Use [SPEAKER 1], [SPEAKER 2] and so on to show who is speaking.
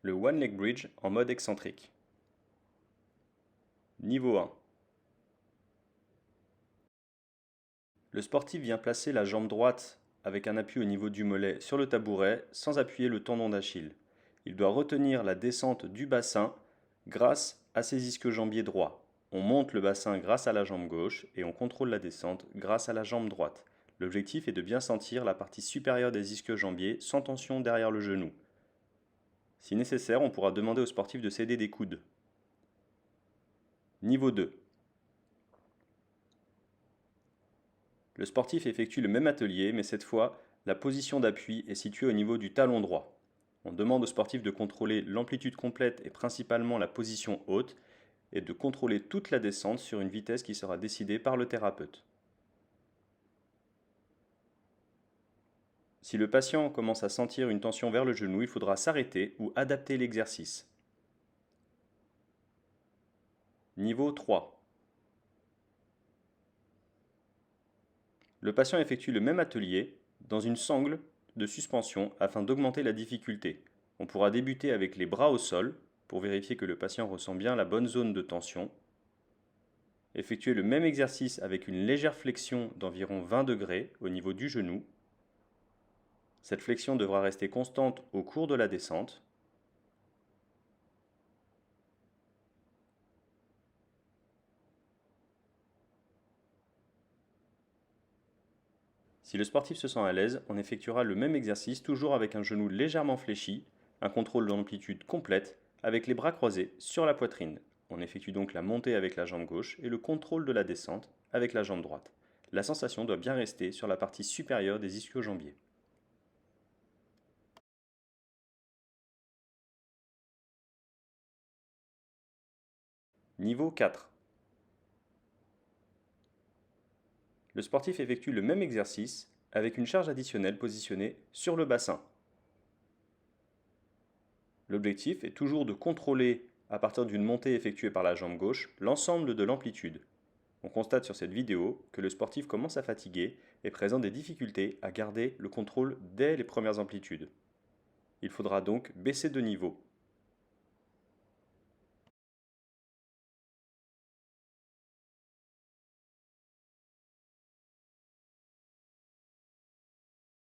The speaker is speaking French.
[SPEAKER 1] Le One Leg Bridge en mode excentrique. Niveau 1. Le sportif vient placer la jambe droite avec un appui au niveau du mollet sur le tabouret sans appuyer le tendon d'Achille. Il doit retenir la descente du bassin grâce à ses ischio-jambiers droits. On monte le bassin grâce à la jambe gauche et on contrôle la descente grâce à la jambe droite. L'objectif est de bien sentir la partie supérieure des ischio-jambiers sans tension derrière le genou. Si nécessaire, on pourra demander au sportif de s'aider des coudes. Niveau 2. Le sportif effectue le même atelier, mais cette fois, la position d'appui est située au niveau du talon droit. On demande au sportif de contrôler l'amplitude complète et principalement la position haute, et de contrôler toute la descente sur une vitesse qui sera décidée par le thérapeute. Si le patient commence à sentir une tension vers le genou, il faudra s'arrêter ou adapter l'exercice. Niveau 3. Le patient effectue le même atelier dans une sangle de suspension afin d'augmenter la difficulté. On pourra débuter avec les bras au sol pour vérifier que le patient ressent bien la bonne zone de tension. Effectuer le même exercice avec une légère flexion d'environ 20 degrés au niveau du genou. Cette flexion devra rester constante au cours de la descente. Si le sportif se sent à l'aise, on effectuera le même exercice toujours avec un genou légèrement fléchi, un contrôle d'amplitude complète, avec les bras croisés sur la poitrine. On effectue donc la montée avec la jambe gauche et le contrôle de la descente avec la jambe droite. La sensation doit bien rester sur la partie supérieure des ischio-jambiers. Niveau 4. Le sportif effectue le même exercice avec une charge additionnelle positionnée sur le bassin. L'objectif est toujours de contrôler, à partir d'une montée effectuée par la jambe gauche, l'ensemble de l'amplitude. On constate sur cette vidéo que le sportif commence à fatiguer et présente des difficultés à garder le contrôle dès les premières amplitudes. Il faudra donc baisser de niveau.